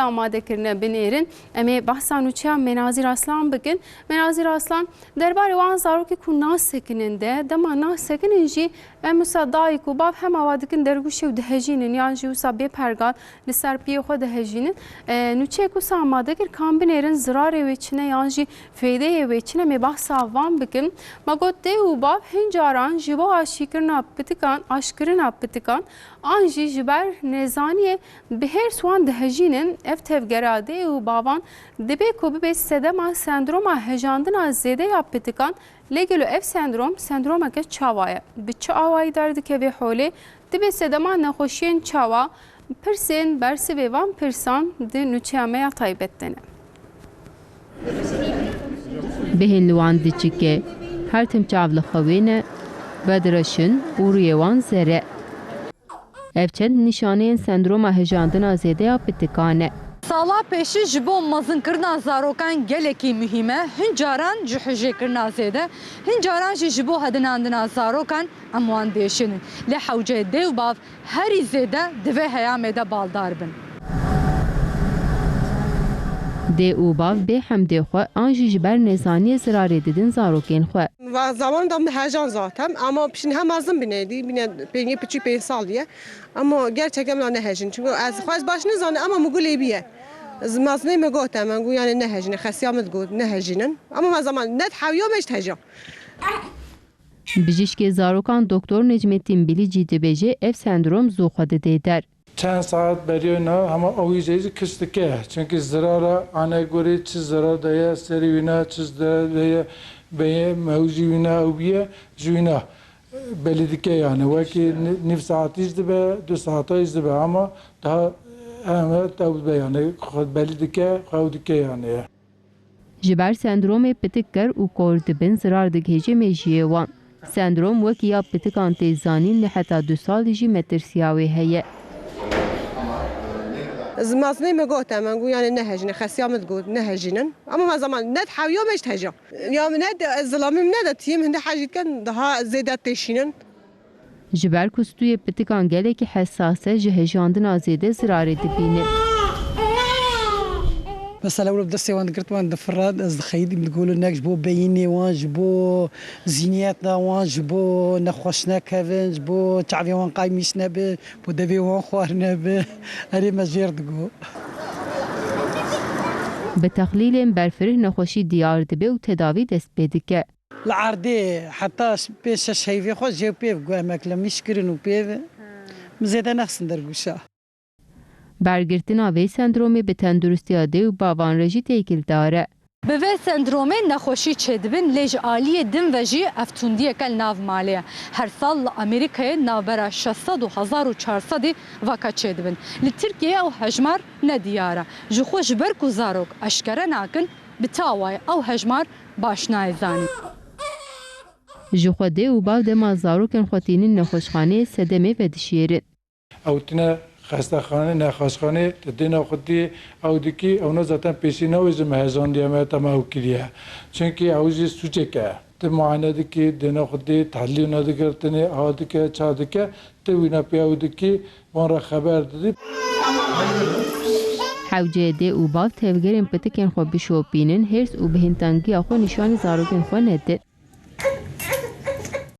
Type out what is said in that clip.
آماده کردن بنیرن امی بحثان و چه مناظر اصلان بکن مناظر اصلان درباره وان زارو که کو ناس سکننده دما ناس سکننجی مصدای کو باب هم آواد کن درگوشی و دهجینن یا جو سبی پرگاد لسر پی خود دهجینن نوچه کو آماده کرد کام بنیرن زرار ویچنه یا جی فایده ویچنه می بحث آوان بکن مگود ده و باب هنجاران جبا آشکرنا پتکان آشکرنا پتکان آنجی جبر نزانی به هر سوان دهجینن اف تفگراده و بابان دبی کو به سدما سندروم هجاندن از زیده یا پتکان لگلو اف سندروم که چاوایه به چاوایی دارد که به حوله دبی سدما نخوشین چاوا پرسین برسی ویوان پرسان ده نوچیامه تایبتنه بهن لوان دیچکه هر تم چاول خوینه بدرشن و رویوان زره ev çend nişaneyên sendroma hejandina zêde ya pitikane. Sala pêşî ji bo mezinkirina zarokan gelekî mühîm e. Hin caran ji hejêkirina zêde, hin caran jî ji bo hedinandina zarokan em wan dêşinin. Lê hewcê dêw bav herî zêde divê heyamê de baldar bin. Dê û bav bê hemdê xwe an jî ji ber nêzaniyê zirarê didin zarokên xwe. Zamanında heyecan zaten ama şimdi hem azım bineydi, bine küçük bir saliye ama gerçekten ne heyecan çünkü az faz başını zanne ama mugule biye. Zmazne mi gotem ben gu yani ne heyecan, xasiyamet gu ne heyecanın ama ma zaman net haviyo meşt heyecan. Bijişke zarokan doktor Necmettin Bilici dibêje ev sendrom zû xwe dide der. چند ساعت بریونه همه آویزی کشته çünkü zarara ana göre çiz zarar daya serivina çiz daya be mevzivina ubiye juina belediye yani vaki nif saatiz be 2 saatiz be ama daha evet be yani belediye kavdike yani Jiber sendromê pitikger û kor dibin zirar dikêje mêjiyê wan. Sendrom wekî ya pitikan tê zanîn li heta 2 salî jî metirsiyawê heye. Zmazne mi gotem ben gu yani ne heyecan, xasiyamet gu ne heyecanın ama ma zaman net haviyo meşt heyecan. Ya net zılamim ne de tiyim hinde hacitken daha zedat teşinin. Jiber kustuyê pitikan gelekî hessase ji hejandina zêde zirarê dibîne. مثلا ولو بدرسي وان قرت وان دفراد از خيدي بنقولوا انك جبو بيني وان جبو زينياتنا وان جبو نخوشنا كافن جبو تعبي وان قايميشنا بو دبي وان خوارنا ب هري مجير دقو بتقليل برفره نخوشي ديار دبي و تداوي دست بدike. العردي حتى بيش شيفي خو جيو بيف قامك لم يشكرن وبيف مزيدا نخسن درگوشا برگرتنا وی سندرومی به تندرستی دê û bavan re jî têkil dare. Bi vê sendromê nexweşî çêdibin lê ji aliyê din ve jî eftundiyeke nav malê ye. Her sal li Amerîkayê navbera 600 û 1400 vaka çêdibin. Li Tirkiyeyê ew hejmar ne diyar e. Ji xwe ji ber ku zarok eşkere nakin bi tawayê ew hejmar baş nayê zanîn. Ji xwe dê û bav dema zarokên xwetînên nexweşxaneyê sedemê vedişêrin. Awtine خستخانه نخستخانه دینا خودی اودکی اونا zaten peşine özüm hezon diye metama ukiriye. Çünkü avuzi suçeke. Te muayenedeki dina khudi tahlil nadıkırtını audike çadike te wina piyavdiki bana haber dedi. Hewcê dê û bav tevgerên pitikên xwe bişopînin hêrs û bihintangiya xwe nîşanî zarokên xwe nedin.